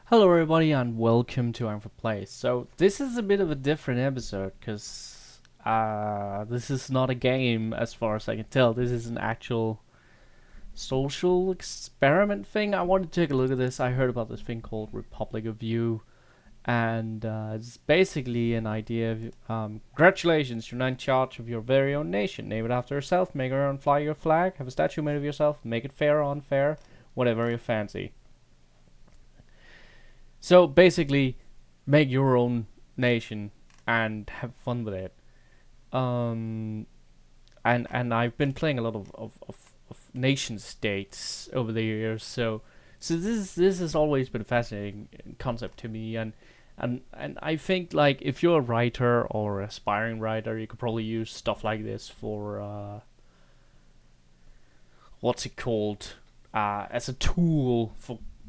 Hello everybody and welcome to Ankford Place. So this is a bit of a different episode because this is not a game as far as I can tell. This is an actual social experiment thing. I wanted to take a look at this. I heard about this thing called Republic of You, and it's basically an idea of congratulations, you're now in charge of your very own nation. Name it after yourself, make your own flag, your flag, have a statue made of yourself, make it fair or unfair, whatever you fancy. So basically, make your own nation and have fun with it. Um, and I've been playing a lot of nation states over the years. So this has always been a fascinating concept to me. And I think like if you're a writer or aspiring writer, you could probably use stuff like this for what's it called as a tool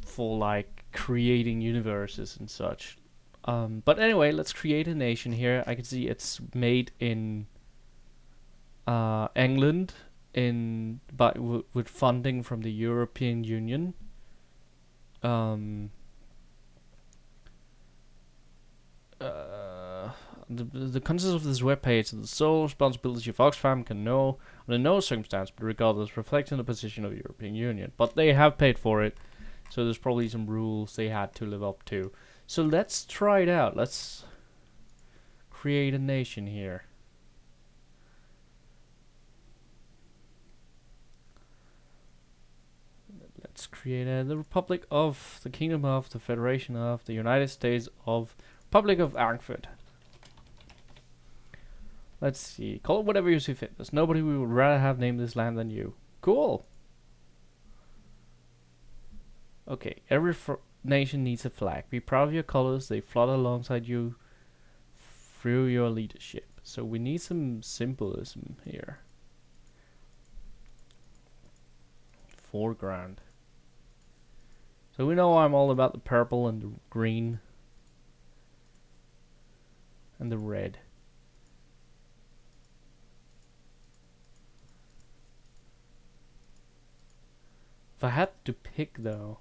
for like creating universes and such. But anyway, let's create a nation here. I can see it's made in England, with funding from the European Union. Um, uh, the content of this webpage is the sole responsibility of Oxfam can know under no circumstance, but regardless, reflecting the position of the European Union. But they have paid for it, so there's probably some rules they had to live up to. So let's try it out. Let's create a nation here. Let's create the Republic of, the Kingdom of, the Federation of, the United States of, Republic of Ankford. Let's see. Call it whatever you see fit. There's nobody we would rather have named this land than you. Cool. Okay, every nation needs a flag. Be proud of your colors. They flutter alongside you through your leadership. So we need some symbolism here. Foreground. So we know I'm all about the purple and the green and the red. If I had to pick though,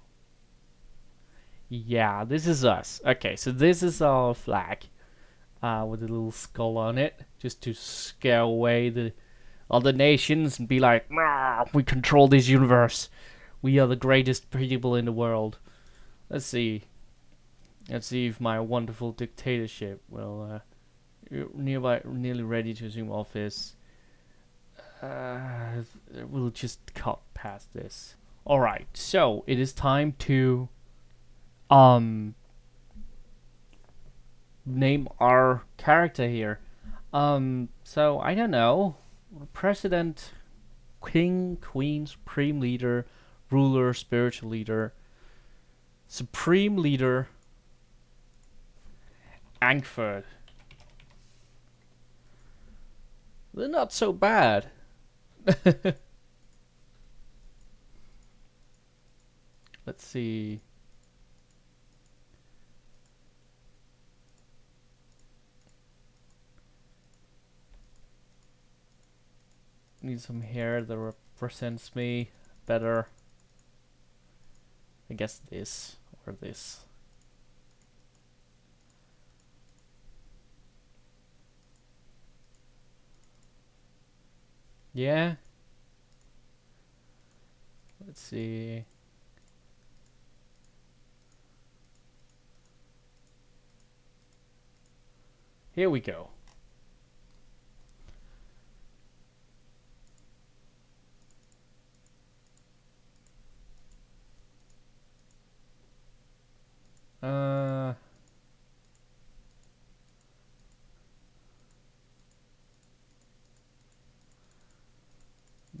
yeah, this is us. Okay, so this is our flag, with a little skull on it, just to scare away the other nations and be like, we control this universe. We are the greatest people in the world. Let's see. Let's see if my wonderful dictatorship will, nearly ready to assume office. We'll just cut past this. Alright, so it is time to name our character here. So I don't know. President, king, queen, supreme leader, ruler, spiritual leader, supreme leader, Ankford. They're not so bad. Let's see. Need some hair that represents me better. I guess this or this. Yeah. Let's see. Here we go.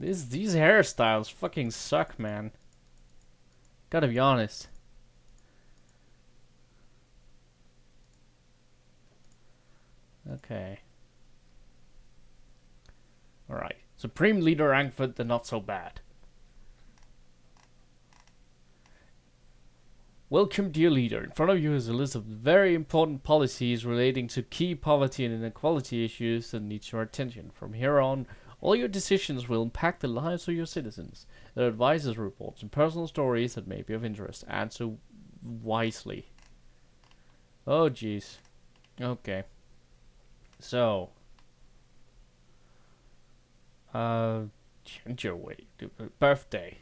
These hairstyles fucking suck, man. Gotta be honest. Okay. Alright. Supreme Leader Ankford, the not so bad. Welcome, dear leader. In front of you is a list of very important policies relating to key poverty and inequality issues that need your attention. From here on, all your decisions will impact the lives of your citizens. There are advisors' reports and personal stories that may be of interest. Answer wisely. Oh, jeez. Okay. So, change your way. Birthday.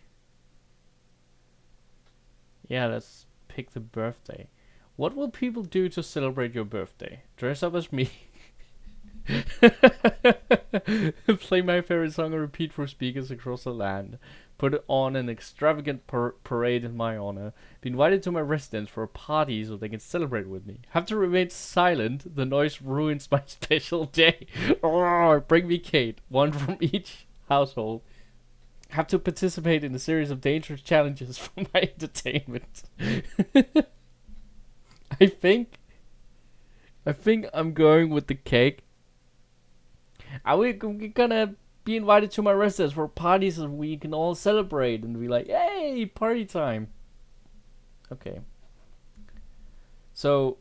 Yeah, let's pick the birthday. What will people do to celebrate your birthday? Dress up as me. Play my favorite song on repeat for speakers across the land. Put on an extravagant parade in my honor. Be invited to my residence for a party so they can celebrate with me. Have to remain silent. The noise ruins my special day. Bring me cake. One from each household. Have to participate in a series of dangerous challenges for my entertainment. I think I'm going with the cake. Are we gonna be invited to my residence for parties so we can all celebrate and be like, hey, party time. Okay. So,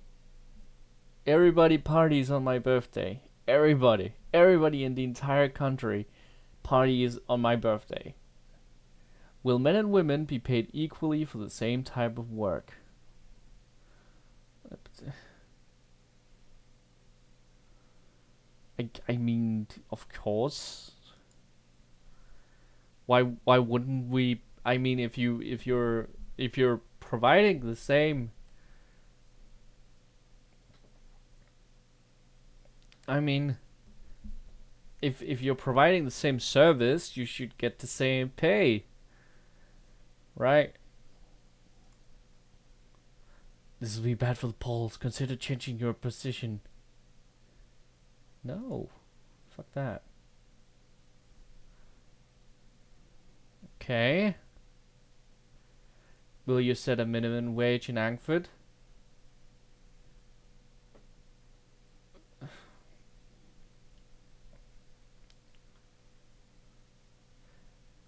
everybody parties on my birthday. Everybody in the entire country parties on my birthday. Will men and women be paid equally for the same type of work? I mean, of course. Why wouldn't we? I mean, if you're providing the same, I mean, if you're providing the same service, you should get the same pay, right? This will be bad for the polls. Consider changing your position. No, fuck that. Okay. Will you set a minimum wage in Ankford?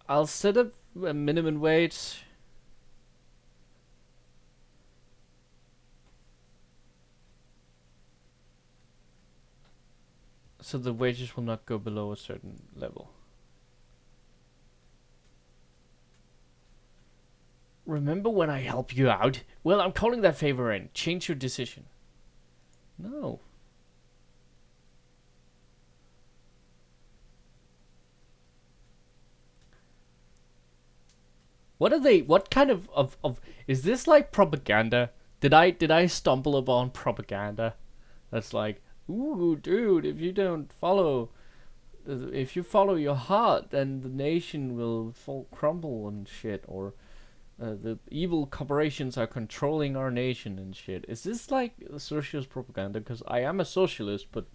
I'll set up a minimum wage. So the wages will not go below a certain level. Remember when I helped you out? Well, I'm calling that favor in. Change your decision. No. What are they? What kind of is this like propaganda? Did I stumble upon propaganda? That's like, ooh, dude, if you follow your heart, then the nation will crumble and shit, or the evil corporations are controlling our nation and shit. Is this like socialist propaganda? Because I am a socialist, but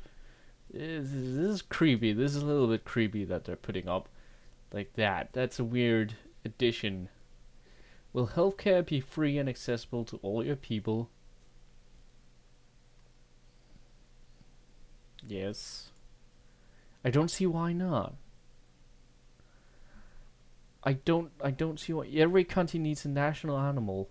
this is creepy. This is a little bit creepy that they're putting up like that. That's a weird addition. Will healthcare be free and accessible to all your people? Yes. I don't see why not. I don't see why. Every country needs a national animal.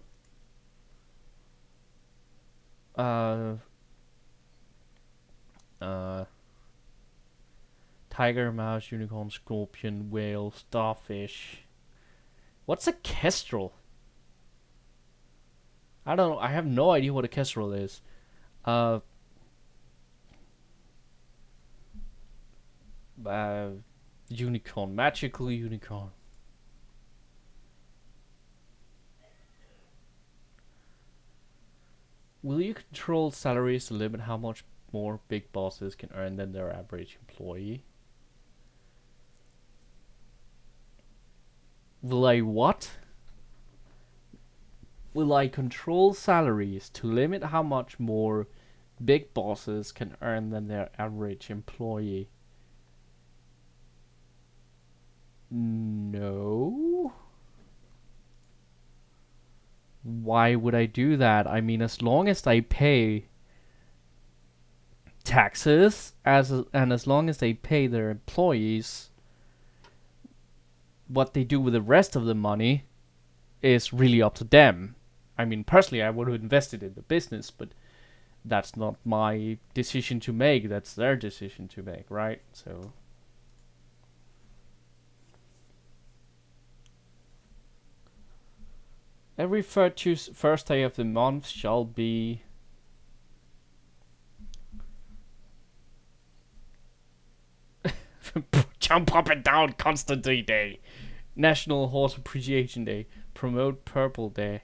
Tiger, mouse, unicorn, scorpion, whale, starfish. What's a kestrel? I don't know. I have no idea what a kestrel is. Unicorn, magical unicorn. Will you control salaries to limit how much more big bosses can earn than their average employee? Will I what? Will I control salaries to limit how much more big bosses can earn than their average employee? No. Why would I do that? I mean, as long as I pay taxes, and as long as they pay their employees, what they do with the rest of the money is really up to them. I mean, personally, I would have invested in the business, but that's not my decision to make. That's their decision to make, right? So. Every first day of the month shall be jump up and down constantly day. National Horse Appreciation Day. Promote Purple Day.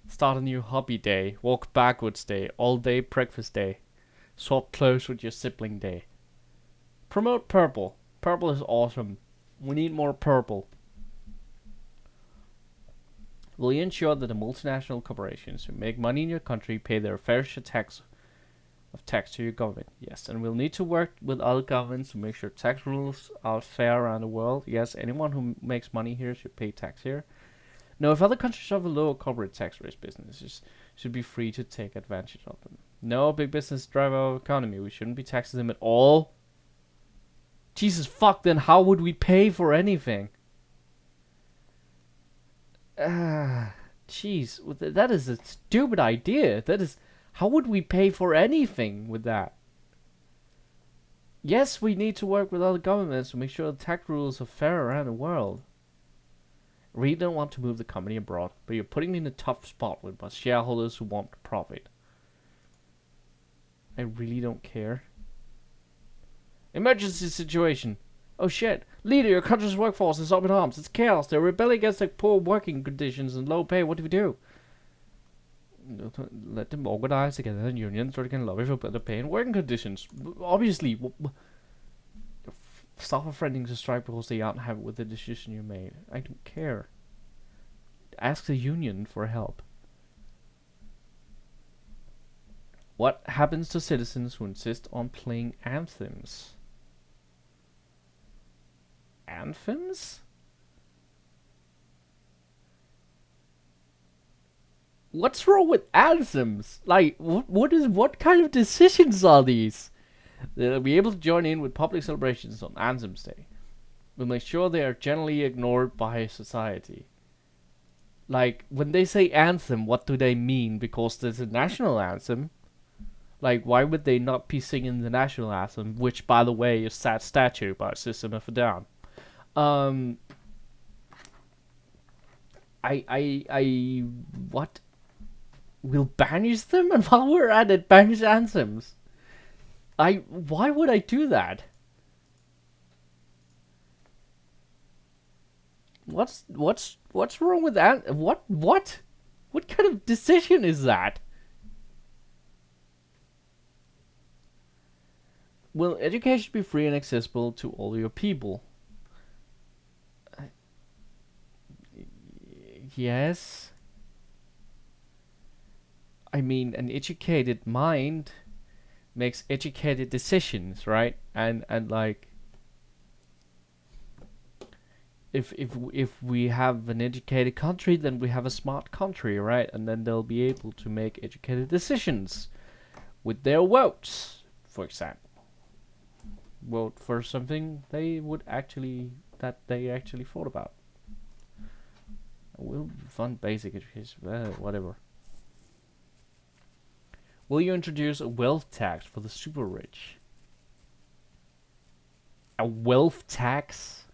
Start a new hobby day. Walk backwards day. All day breakfast day. Swap clothes with your sibling day. Promote purple. Purple is awesome. We need more purple. Will you ensure that the multinational corporations who make money in your country pay their fair share of tax to your government? Yes, and we'll need to work with other governments to make sure tax rules are fair around the world. Yes, anyone who makes money here should pay tax here. No, if other countries have a lower corporate tax rate, businesses should be free to take advantage of them. No, big business drive our economy. We shouldn't be taxing them at all. Jesus fuck, then how would we pay for anything? Jeez, that is a stupid idea. That is, how would we pay for anything with that? Yes, we need to work with other governments to make sure the tax rules are fair around the world. I really don't want to move the company abroad, but you're putting me in a tough spot with my shareholders who want profit. I really don't care. Emergency situation. Oh shit. Leader, your country's workforce is up in arms. It's chaos. They're rebelling against the poor working conditions and low pay. What do we do? Let them organize together in unions so they can lobby for better pay and working conditions. Obviously, stop threatening to strike because they aren't happy with the decision you made. I don't care. Ask the union for help. What happens to citizens who insist on playing anthems? Anthems? What's wrong with anthems? Like, what kind of decisions are these? They'll be able to join in with public celebrations on Anthems Day. We'll make sure they are generally ignored by society. Like, when they say anthem, what do they mean? Because there's a national anthem. Like, why would they not be singing the national anthem, which, by the way, is Sad Statue by System of a Down? What? We'll banish them? And while we're at it, banish anthems. Why would I do that? What's wrong with that? What kind of decision is that? Will education be free and accessible to all your people? Yes. I mean, an educated mind makes educated decisions, right? And like, if we have an educated country, then we have a smart country, right? And then they'll be able to make educated decisions with their votes, for example. Vote for something they actually thought about. We'll fund basic education, whatever. Will you introduce a wealth tax for the super rich? A wealth tax?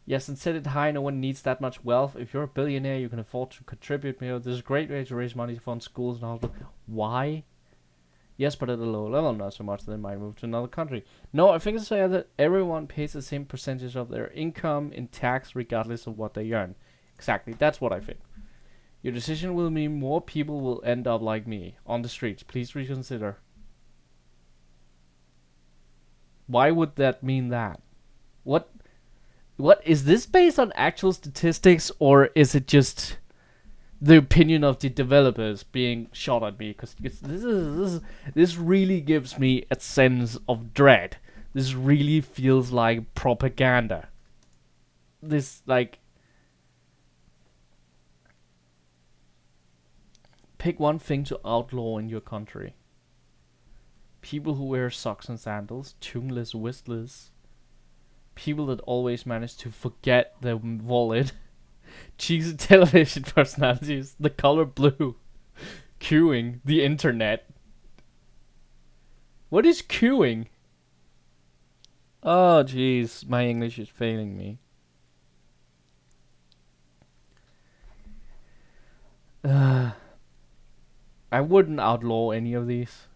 Yes, and set it high. No one needs that much wealth. If you're a billionaire, you can afford to contribute. This is a great way to raise money to fund schools and hospitals. Why? Yes, but at a low level, not so much. They might move to another country. No, I think it's fair that everyone pays the same percentage of their income in tax, regardless of what they earn. Exactly, that's what I think. Your decision will mean more people will end up like me, on the streets. Please reconsider. Why would that mean that? What is this based on actual statistics, or is it just the opinion of the developers being shot at me? Because this really gives me a sense of dread. This really feels like propaganda. This, like, pick one thing to outlaw in your country. People who wear socks and sandals, tuneless whistlers, people that always manage to forget their wallet, cheesy television personalities, the color blue, queuing, the internet. What is queuing? Oh jeez, my English is failing me. I wouldn't outlaw any of these,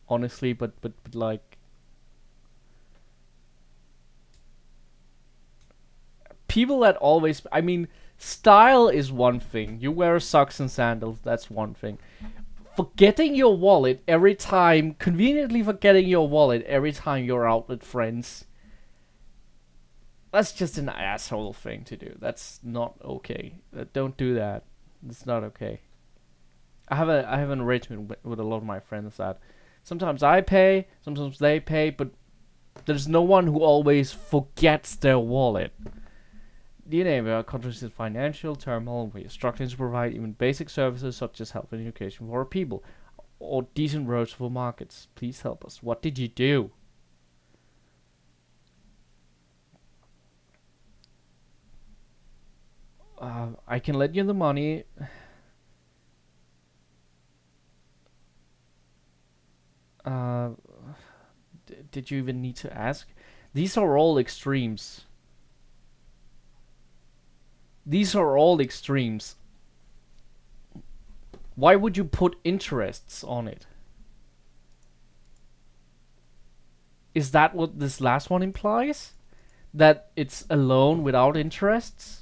honestly, but like people that always, I mean, style is one thing. You wear socks and sandals, that's one thing. Forgetting your wallet every time, conveniently forgetting your wallet every time you're out with friends, that's just an asshole thing to do. That's not okay. Don't do that. It's not okay. I have an arrangement with a lot of my friends that sometimes I pay, sometimes they pay, but there's no one who always forgets their wallet. You name it, our country is in financial turmoil. We are struggling to provide even basic services such as health and education for our people, or decent roads for markets. Please help us. What did you do? I can lend you the money. Uh, did you even need to ask? These are all extremes. These are all extremes. Why would you put interests on it? Is that what this last one implies? That it's a loan without interests?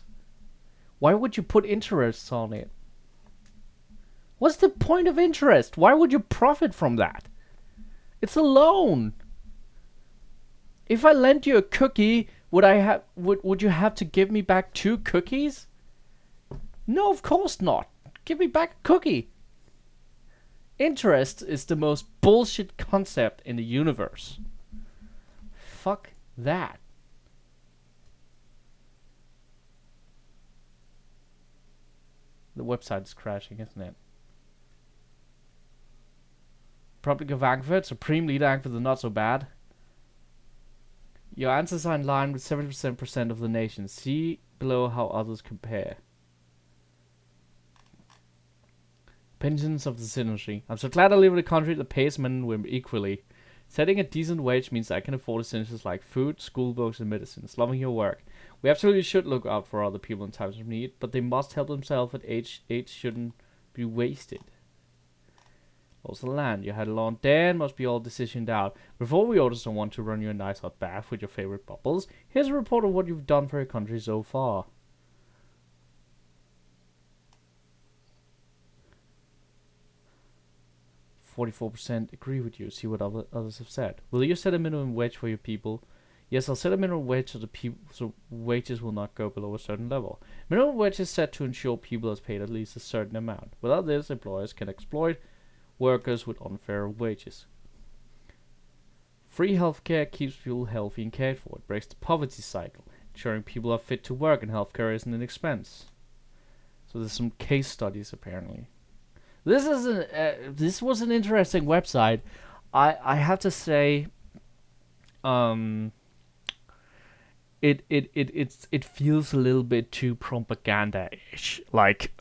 Why would you put interests on it? What's the point of interest? Why would you profit from that? It's a loan. If I lent you a cookie, would you have to give me back 2 cookies? No, of course not. Give me back a cookie. Interest is the most bullshit concept in the universe. Fuck that. The website is crashing, isn't it? Republic of Ankford, Supreme Leader Ankford is not so bad. Your answers are in line with 70% of the nation. See below how others compare. Pensions of the citizenry. I'm so glad I live in a country that pays men and women equally. Setting a decent wage means I can afford essentials like food, school books, and medicines. Loving your work. We absolutely should look out for other people in times of need, but they must help themselves at age shouldn't be wasted. Also land. You had a long day and must be all decisioned out. Before we order someone to run you a nice hot bath with your favorite bubbles, here's a report of what you've done for your country so far. %, agree with you. See what others have said. Will you set a minimum wage for your people? Yes, I'll set a minimum wage so wages will not go below a certain level. Minimum wage is set to ensure people are paid at least a certain amount. Without this, employers can exploit workers with unfair wages. Free healthcare keeps people healthy and cared for. It breaks the poverty cycle, ensuring people are fit to work and healthcare isn't an expense. So there's some case studies apparently. This was an interesting website. I have to say, it feels a little bit too propaganda-ish. Like,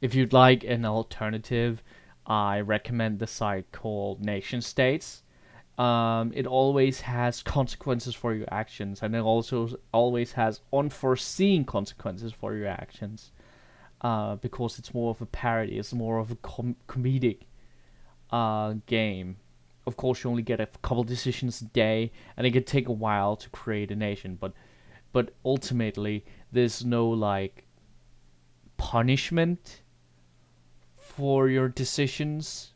if you'd like an alternative, I recommend the site called Nation States. It always has consequences for your actions, and it also always has unforeseen consequences for your actions. Because it's more of a parody, it's more of a comedic game. Of course, you only get a couple decisions a day, and it can take a while to create a nation. But ultimately, there's no like punishment for your decisions.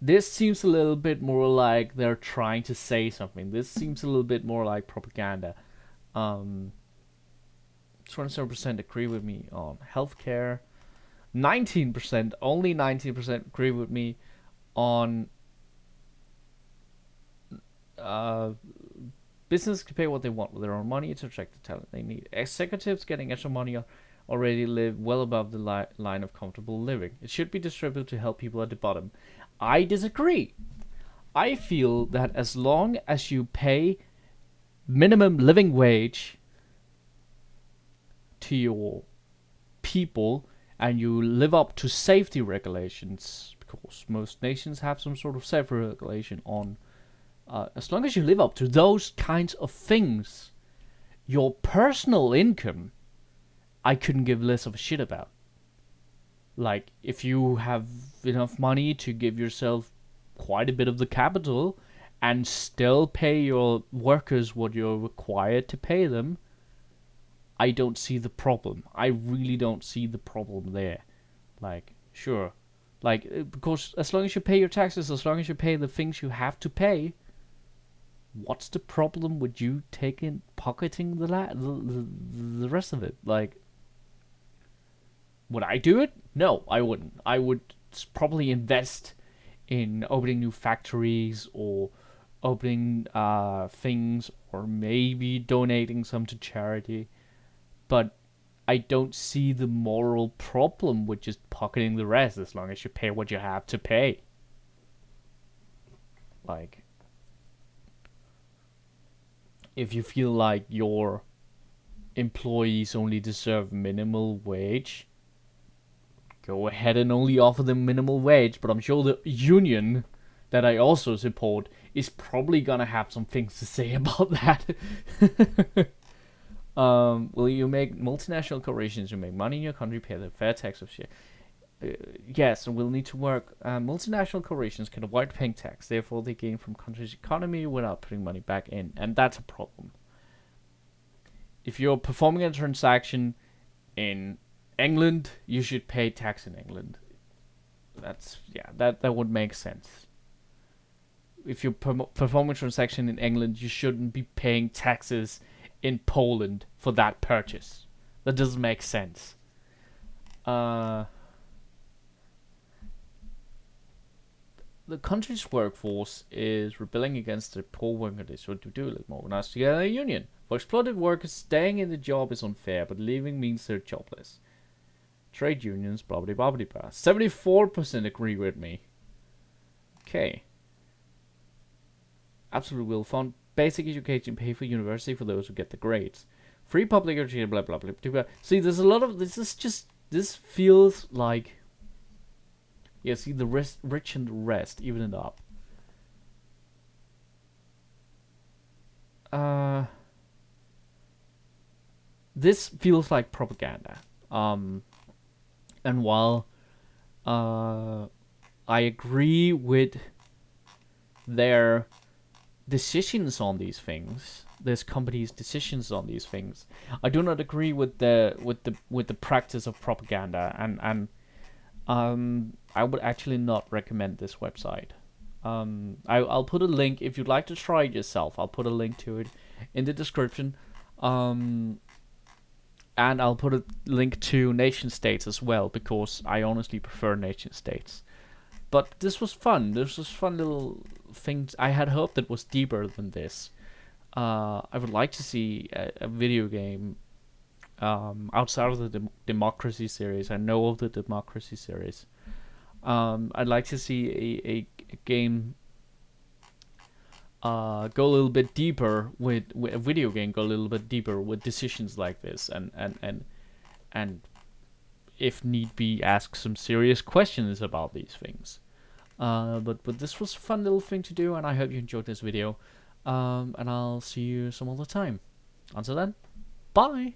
This seems a little bit more like they're trying to say something. This seems a little bit more like propaganda. 27% agree with me on healthcare. 19%, only 19% agree with me on business can pay what they want with their own money to attract the talent they need. Executives getting extra money already live well above the line of comfortable living. It should be distributed to help people at the bottom. I disagree. I feel that as long as you pay minimum living wage to your people and you live up to safety regulations, because most nations have some sort of safety regulation on, as long as you live up to those kinds of things, your personal income I couldn't give less of a shit about. Like, if you have enough money to give yourself quite a bit of the capital and still pay your workers what you're required to pay them, I don't see the problem. I really don't see the problem there. Like, sure. Like, because as long as you pay your taxes, as long as you pay the things you have to pay, what's the problem with you pocketing the rest of it? Like, would I do it? No, I wouldn't. I would probably invest in opening new factories or opening things, or maybe donating some to charity. But I don't see the moral problem with just pocketing the rest as long as you pay what you have to pay. Like, if you feel like your employees only deserve minimal wage, go ahead and only offer them minimal wage. But I'm sure the union that I also support is probably gonna have some things to say about that. Will you make multinational corporations who make money in your country pay the fair tax of share? Yes, and we'll need to work. Multinational corporations can avoid paying tax, therefore they gain from country's economy without putting money back in, and that's a problem. If you're performing a transaction in England, you should pay tax in England. That would make sense. If you're performing a transaction in England, you shouldn't be paying taxes in Poland for that purchase. That doesn't make sense. The country's workforce is rebelling against the poor working conditions. What to do? Let's organize together a union. For exploited workers, staying in the job is unfair, but leaving means they're jobless. Trade unions, blah blah blah blah blah. 74% agree with me. Okay. Absolute will fund basic education, pay for university for those who get the grades. Free public education, blah blah blah blah. See, there's a lot of this feels like, yeah, see, the rich and the rest, even it up. This feels like propaganda. And while I agree with their decisions on these things, this company's decisions on these things, I do not agree with the practice of propaganda, and I would actually not recommend this website. I'll put a link if you'd like to try it yourself. I'll put a link to it in the description. And I'll put a link to nation states as well, because I honestly prefer nation states. But this was fun. This was fun little things. I had hoped it was deeper than this. I would like to see a video game outside of the Democracy series. I know of the Democracy series. I'd like to see a game go a little bit deeper with a video game, go a little bit deeper with decisions like this, and if need be, ask some serious questions about these things. But this was a fun little thing to do, and I hope you enjoyed this video. And I'll see you some other time. Until then, bye.